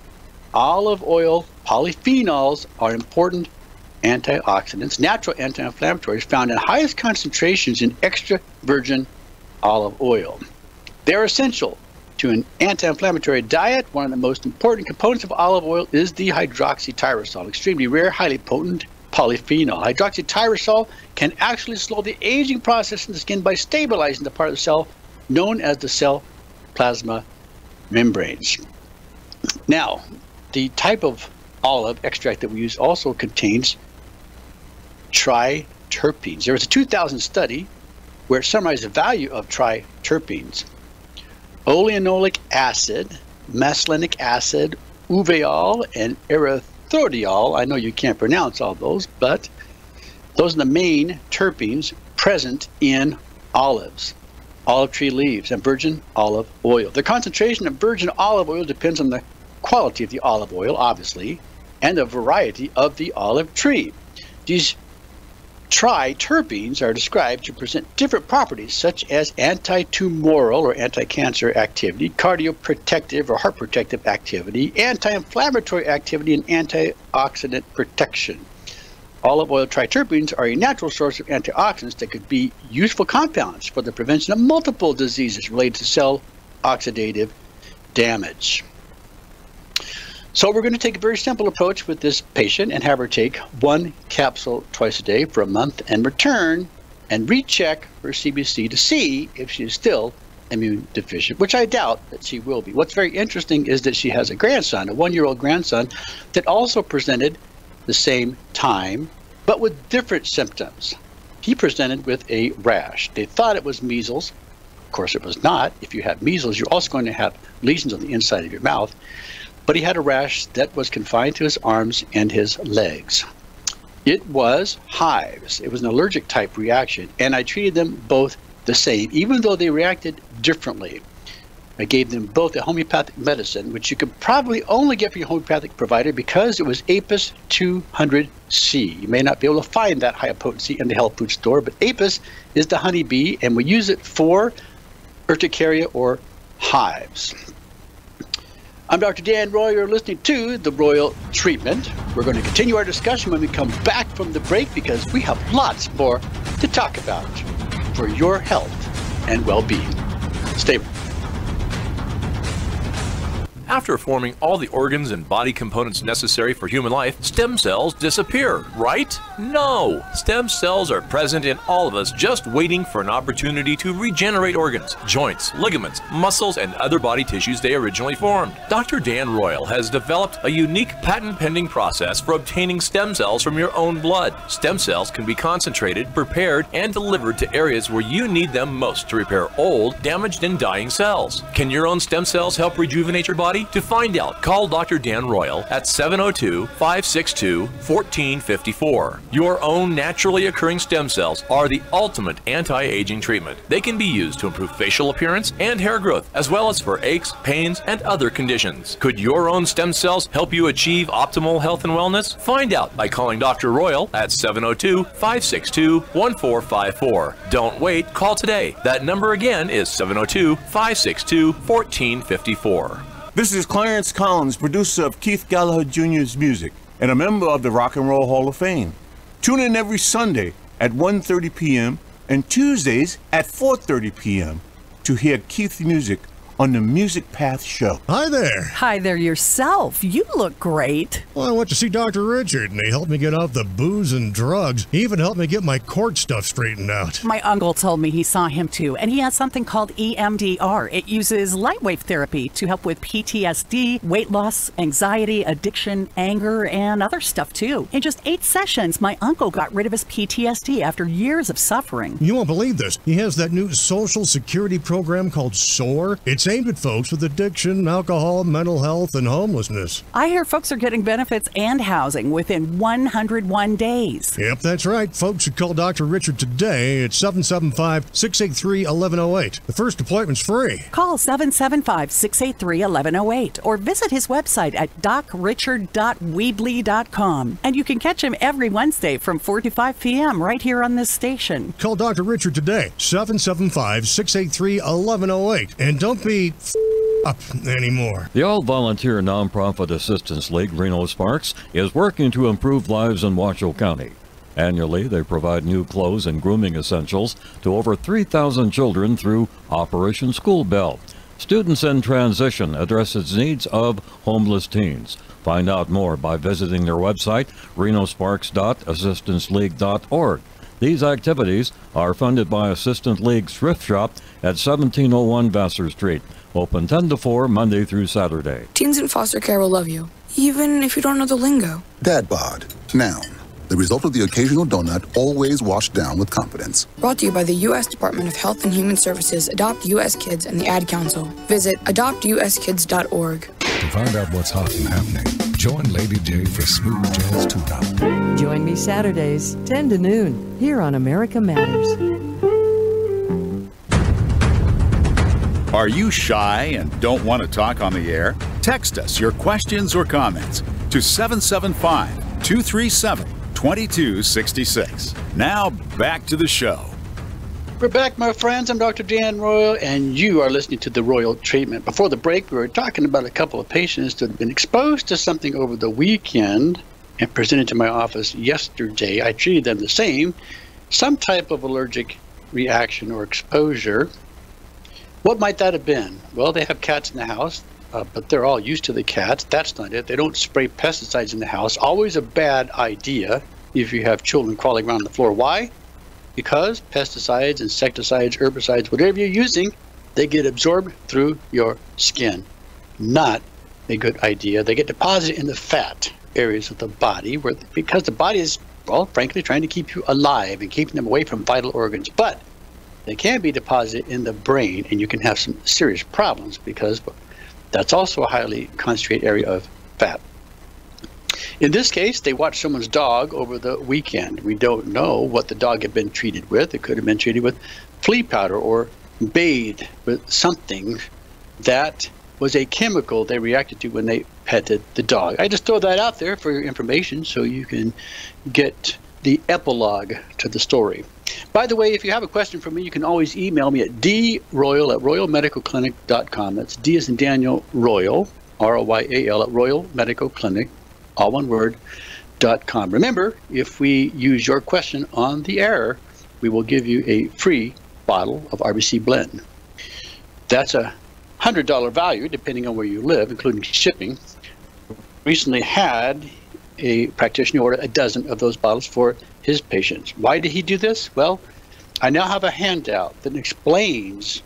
olive oil polyphenols are important antioxidants, natural anti-inflammatories found in highest concentrations in extra virgin olive oil. They're essential to an anti-inflammatory diet. One of the most important components of olive oil is the hydroxytyrosol, extremely rare, highly potent polyphenol. Hydroxytyrosol can actually slow the aging process in the skin by stabilizing the part of the cell known as the cell plasma membranes. Now, the type of olive extract that we use also contains triterpenes. There was a 2000 study where it summarized the value of triterpenes. Oleanolic acid, mesylenic acid, uveal, and erythrodiol. I know you can't pronounce all those, but those are the main terpenes present in olives, olive tree leaves, and virgin olive oil. The concentration of virgin olive oil depends on the quality of the olive oil, obviously, and the variety of the olive tree. These triterpenes are described to present different properties such as anti-tumoral or anti-cancer activity, cardioprotective or heart protective activity, anti-inflammatory activity, and antioxidant protection. Olive oil triterpenes are a natural source of antioxidants that could be useful compounds for the prevention of multiple diseases related to cell oxidative damage. So we're going to take a very simple approach with this patient and have her take 1 capsule twice a day for a month and return and recheck her CBC to see if she is still immune deficient, which I doubt that she will be. What's very interesting is that she has a grandson, a 1-year-old grandson, that also presented the same time, but with different symptoms. he presented with a rash. They thought it was measles. Of course, it was not. If you have measles, you're also going to have lesions on the inside of your mouth. But he had a rash that was confined to his arms and his legs. It was hives. It was an allergic type reaction, and I treated them both the same, even though they reacted differently. I gave them both a homeopathic medicine, which you could probably only get from your homeopathic provider because it was Apis 200C. You may not be able to find that high potency in the health food store, but Apis is the honeybee, and we use it for urticaria or hives. I'm Dr. Dan Roy. You're listening to The Royal Treatment. We're going to continue our discussion when we come back from the break because we have lots more to talk about for your health and well-being. Stay with us. After forming all the organs and body components necessary for human life, stem cells disappear, right? No! Stem cells are present in all of us, just waiting for an opportunity to regenerate organs, joints, ligaments, muscles, and other body tissues they originally formed. Dr. Dan Royal has developed a unique patent-pending process for obtaining stem cells from your own blood. Stem cells can be concentrated, prepared, and delivered to areas where you need them most to repair old, damaged, and dying cells. Can your own stem cells help rejuvenate your body? To find out, call Dr. Dan Royal at 702-562-1454. Your own naturally occurring stem cells are the ultimate anti-aging treatment. They can be used to improve facial appearance and hair growth, as well as for aches, pains, and other conditions. Could your own stem cells help you achieve optimal health and wellness? Find out by calling Dr. Royal at 702-562-1454. Don't wait, call today. That number again is 702-562-1454. This is Clarence Collins, producer of Keith Gallagher Jr.'s music and a member of the Rock and Roll Hall of Fame. Tune in every Sunday at 1:30 p.m. and Tuesdays at 4:30 p.m. to hear Keith's music on the Music Path Show. Hi there. Hi there yourself. You look great. Well, I went to see Dr. Richard, and he helped me get off the booze and drugs. He even helped me get my court stuff straightened out. My uncle told me he saw him too, and he has something called EMDR. It uses light wave therapy to help with PTSD, weight loss, anxiety, addiction, anger, and other stuff too. In just 8 sessions, my uncle got rid of his PTSD after years of suffering. You won't believe this. He has that new Social Security program called SOAR. It's aimed at folks with addiction, alcohol, mental health, and homelessness. I hear folks are getting benefits and housing within 101 days. Yep, that's right. Folks should call Dr. Richard today at 775-683-1108. The first appointment's free. Call 775-683-1108 or visit his website at docrichard.weebly.com. And you can catch him every Wednesday from 4 to 5 p.m. right here on this station. Call Dr. Richard today, 775-683-1108. And don't be up anymore. The all-volunteer nonprofit Assistance League, Reno Sparks, is working to improve lives in Washoe County. Annually, they provide new clothes and grooming essentials to over 3,000 children through Operation School Bell. Students in Transition addresses needs of homeless teens. Find out more by visiting their website, renosparks.assistanceleague.org. These activities are funded by Assistant League's Thrift Shop at 1701 Vassar Street, open 10 to 4 Monday through Saturday. Teens in foster care will love you, even if you don't know the lingo. Dad bod, noun. The result of the occasional donut, always washed down with confidence. Brought to you by the U.S. Department of Health and Human Services, Adopt U.S. Kids, and the Ad Council. Visit adoptuskids.org. To find out what's hot and happening, join Lady J for Smooth Jazz Tune-Up. Join me Saturdays, 10 to noon, here on America Matters. Are you shy and don't want to talk on the air? Text us your questions or comments to 775-237-2266. Now back to the show. We're back, my friends. I'm Dr. Dan Royal, and you are listening to The Royal Treatment. Before the break, we were talking about a couple of patients that had been exposed to something over the weekend and presented to my office yesterday. I treated them the same, some type of allergic reaction or exposure. What might that have been? Well, they have cats in the house, but they're all used to the cats. That's not it. They don't spray pesticides in the house. Always a bad idea if you have children crawling around the floor. Why? Because pesticides, insecticides, herbicides, whatever you're using, they get absorbed through your skin. Not a good idea. They get deposited in the fat areas of the body because the body is well, frankly, trying to keep you alive and keeping them away from vital organs. But they can be deposited in the brain, and you can have some serious problems because that's also a highly concentrated area of fat. In this case, they watched someone's dog over the weekend. We don't know what the dog had been treated with. It could have been treated with flea powder or bathed with something that was a chemical they reacted to when they petted the dog. I just throw that out there for your information so you can get the epilogue to the story. By the way, if you have a question for me, you can always email me at droyal@royalmedicalclinic.com. That's D as in Daniel, Royal, R-O-Y-A-L, at Royal Medical Clinic, all one word, .com. Remember, if we use your question on the air, we will give you a free bottle of RBC Blend. That's a $100 value depending on where you live, including shipping. Recently had a practitioner order a dozen of those bottles for his patients. Why did he do this? Well, I now have a handout that explains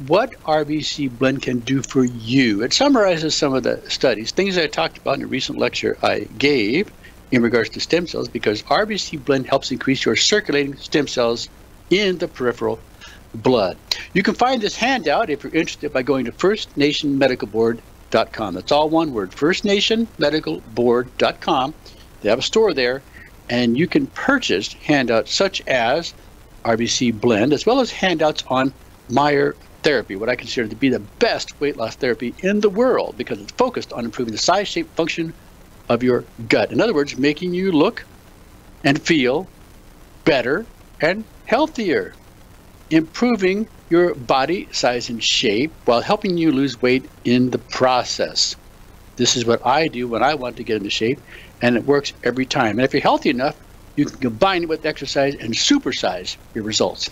what RBC Blend can do for you. It summarizes some of the studies, things that I talked about in a recent lecture I gave in regards to stem cells, because RBC Blend helps increase your circulating stem cells in the peripheral blood. You can find this handout if you're interested by going to firstnationmedicalboard.com. That's all one word, firstnationmedicalboard.com. They have a store there, and you can purchase handouts such as RBC Blend, as well as handouts on Meyer therapy, what I consider to be the best weight loss therapy in the world, because it's focused on improving the size, shape, function of your gut. In other words, making you look and feel better and healthier, improving your body size and shape while helping you lose weight in the process. This is what I do when I want to get into shape, and it works every time. And if you're healthy enough, you can combine it with exercise and supersize your results.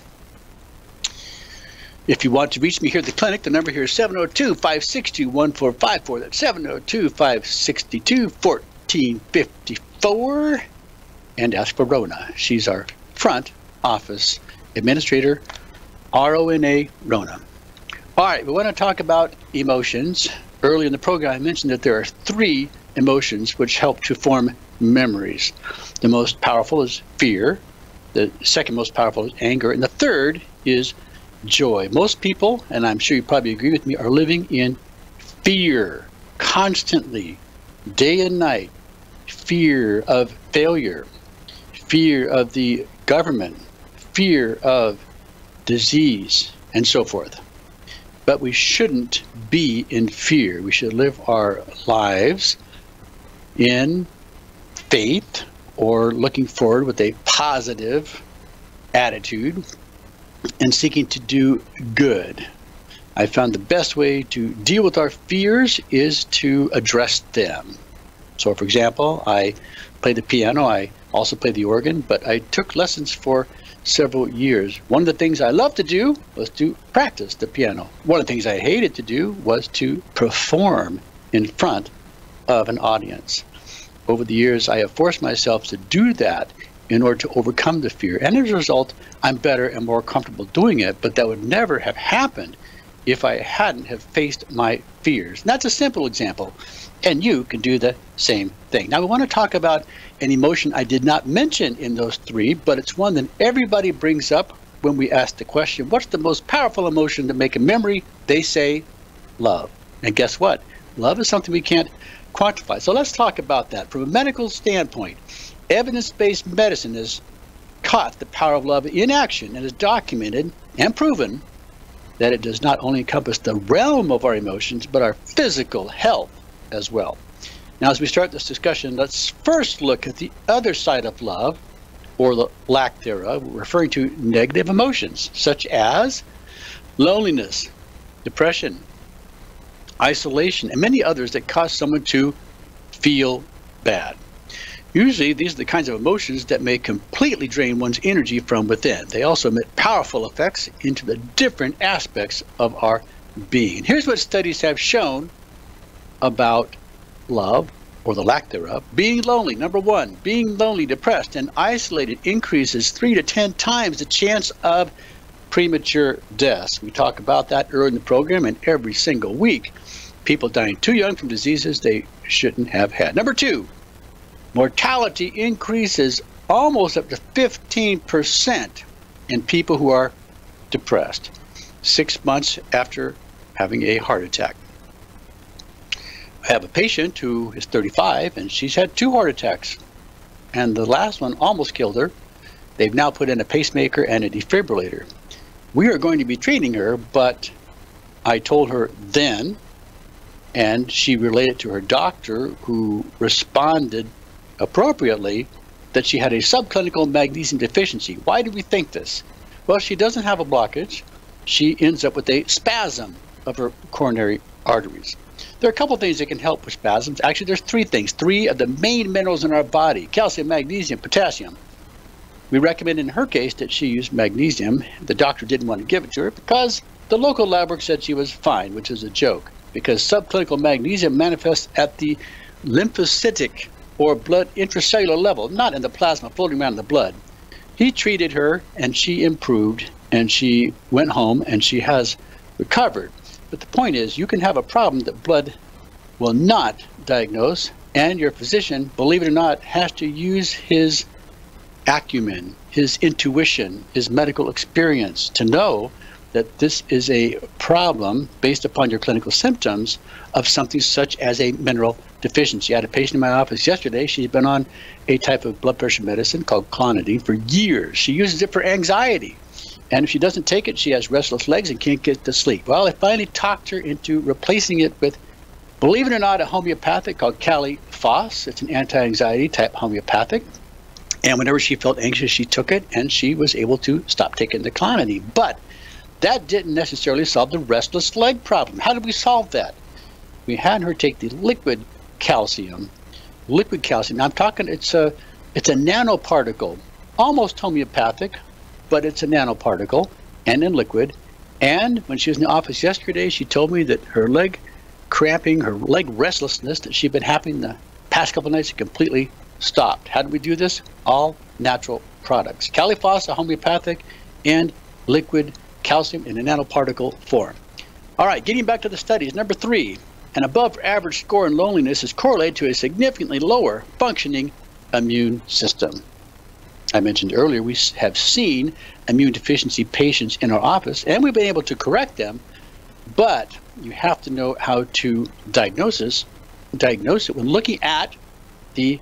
If you want to reach me here at the clinic, the number here is 702-562-1454. That's 702-562-1454. And ask for Rona. She's our front office administrator, R-O-N-A, Rona. All right, we want to talk about emotions. Early in the program, I mentioned that there are 3 emotions which help to form memories. The most powerful is fear. The second most powerful is anger. And the third is joy. Most people, and I'm sure you probably agree with me, are living in fear constantly, day and night. Fear of failure, fear of the government, fear of disease, and so forth. But we shouldn't be in fear. We should live our lives in faith, or looking forward with a positive attitude and seeking to do good. I found the best way to deal with our fears is to address them. So, for example, I play the piano, I also play the organ, but I took lessons for several years. One of the things I loved to do was to practice the piano. One of the things I hated to do was to perform in front of an audience. Over the years, I have forced myself to do that in order to overcome the fear. And as a result, I'm better and more comfortable doing it, but that would never have happened if I hadn't have faced my fears. And that's a simple example. And you can do the same thing. Now, we want to talk about an emotion I did not mention in those 3, but it's one that everybody brings up when we ask the question, what's the most powerful emotion to make a memory? They say love. And guess what? Love is something we can't quantify. So let's talk about that. From a medical standpoint, evidence-based medicine has caught the power of love in action and has documented and proven that it does not only encompass the realm of our emotions, but our physical health as well. Now, as we start this discussion, let's first look at the other side of love, or the lack thereof, referring to negative emotions, such as loneliness, depression, isolation, and many others that cause someone to feel bad. Usually, these are the kinds of emotions that may completely drain one's energy from within. They also emit powerful effects into the different aspects of our being. Here's what studies have shown about love, or the lack thereof. Being lonely, number 1, being lonely, depressed, and isolated increases 3 to 10 times the chance of premature deaths. We talk about that early in the program, and every single week, people dying too young from diseases they shouldn't have had. Number 2, mortality increases almost up to 15% in people who are depressed 6 months after having a heart attack. I have a patient who is 35 and she's had 2 heart attacks, and the last one almost killed her. They've now put in a pacemaker and a defibrillator. We are going to be treating her, but I told her then, and she relayed it to her doctor, who responded appropriately, that she had a subclinical magnesium deficiency. Why do we think this? Well, she doesn't have a blockage. She ends up with a spasm of her coronary arteries. There are a couple of things that can help with spasms. Actually, there's 3 things. 3 of the main minerals in our body: calcium, magnesium, potassium. We recommend in her case that she use magnesium. The doctor didn't want to give it to her because the local lab work said she was fine, which is a joke, because subclinical magnesium manifests at the lymphocytic or blood intracellular level, not in the plasma floating around in the blood. He treated her and she improved, and she went home and she has recovered. But the point is, you can have a problem that blood will not diagnose, and your physician, believe it or not, has to use his acumen, his intuition, his medical experience to know that this is a problem based upon your clinical symptoms of something such as a mineral deficiency. I had a patient in my office yesterday. She's been on a type of blood pressure medicine called clonidine for years. She uses it for anxiety. And if she doesn't take it, she has restless legs and can't get to sleep. Well, I finally talked her into replacing it with, believe it or not, a homeopathic called Cali-Phos. It's an anti-anxiety type homeopathic. And whenever she felt anxious, she took it, and she was able to stop taking the clonidine. But that didn't necessarily solve the restless leg problem. How did we solve that? We had her take the liquid calcium. Liquid calcium. Now I'm talking, it's a nanoparticle, almost homeopathic, but it's a nanoparticle and in liquid. And when she was in the office yesterday, she told me that her leg cramping, her leg restlessness that she'd been having the past couple nights completely stopped. How did we do this? All natural products. Cali-Phos, a homeopathic, and liquid calcium in a nanoparticle form. All right, getting back to the studies. Number 3, an above average score in loneliness is correlated to a significantly lower functioning immune system. I mentioned earlier we have seen immune deficiency patients in our office, and we've been able to correct them, but you have to know how to diagnose it when looking at the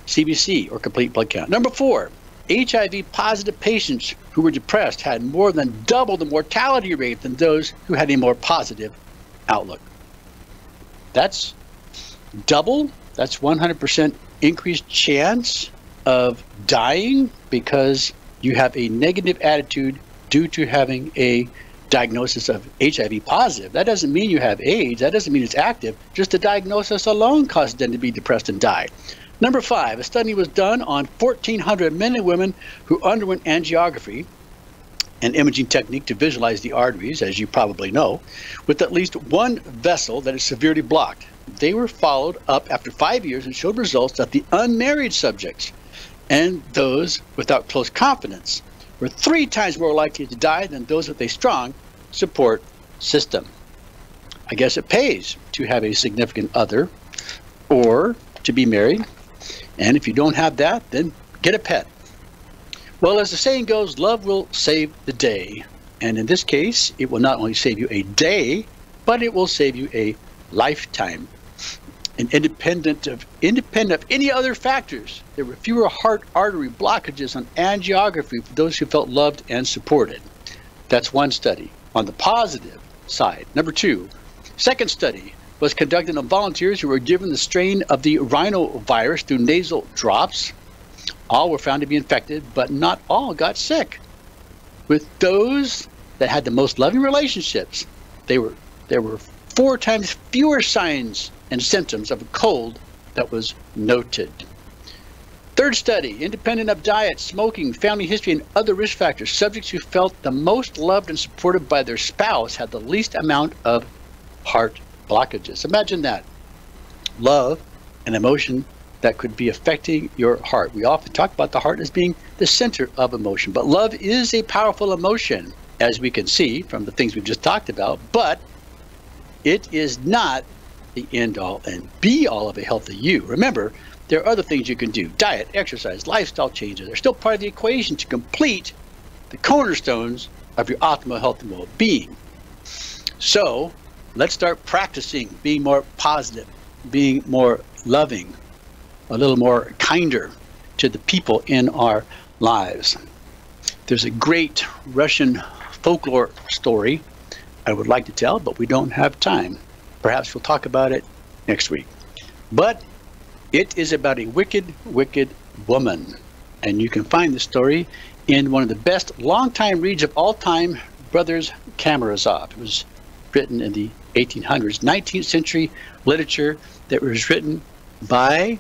CBC, or complete blood count. Number 4, HIV positive patients who were depressed had more than double the mortality rate than those who had a more positive outlook. That's double. That's 100% increased chance of dying because you have a negative attitude due to having a diagnosis of HIV positive. That doesn't mean you have AIDS. That doesn't mean it's active. Just the diagnosis alone causes them to be depressed and die. Number 5, a study was done on 1,400 men and women who underwent angiography, an imaging technique to visualize the arteries, as you probably know, with at least one vessel that is severely blocked. They were followed up after 5 years and showed results that the unmarried subjects and those without close confidence were 3 times more likely to die than those with a strong support system. I guess it pays to have a significant other or to be married. And if you don't have that, then get a pet. Well, as the saying goes, love will save the day. And in this case, it will not only save you a day, but it will save you a lifetime. And independent of any other factors, there were fewer heart artery blockages on angiography for those who felt loved and supported. That's one study. On the positive side, number 2, second study was conducted on volunteers who were given the strain of the rhinovirus through nasal drops. All were found to be infected, but not all got sick. With those that had the most loving relationships, there were 4 times fewer signs and symptoms of a cold that was noted. Third study, independent of diet, smoking, family history, and other risk factors, subjects who felt the most loved and supported by their spouse had the least amount of heart blockages. Imagine that. Love, an emotion that could be affecting your heart. We often talk about the heart as being the center of emotion, but love is a powerful emotion, as we can see from the things we've just talked about, but it is not the end all and be all of a healthy you. Remember, there are other things you can do. Diet, exercise, lifestyle changes are still part of the equation to complete the cornerstones of your optimal health and well-being. So let's start practicing being more positive, being more loving, a little more kinder to the people in our lives. There's a great Russian folklore story I would like to tell, but we don't have time. Perhaps we'll talk about it next week. But it is about a wicked, wicked woman. And you can find the story in one of the best longtime reads of all time, Brothers Karamazov. It was written in the 1800s, 19th century literature that was written by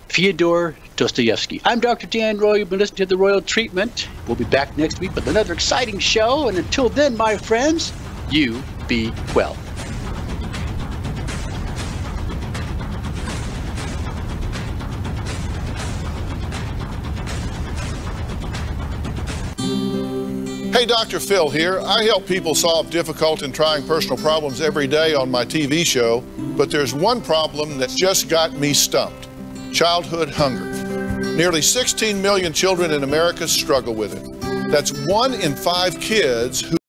Fyodor Dostoevsky. I'm Dr. Dan Royal. You've been listening to The Royal Treatment. We'll be back next week with another exciting show. And until then, my friends, you be well. Hey, Dr. Phil here. I help people solve difficult and trying personal problems every day on my TV show, but there's one problem that's just got me stumped: childhood hunger. Nearly 16 million children in America struggle with it. That's 1 in 5 kids who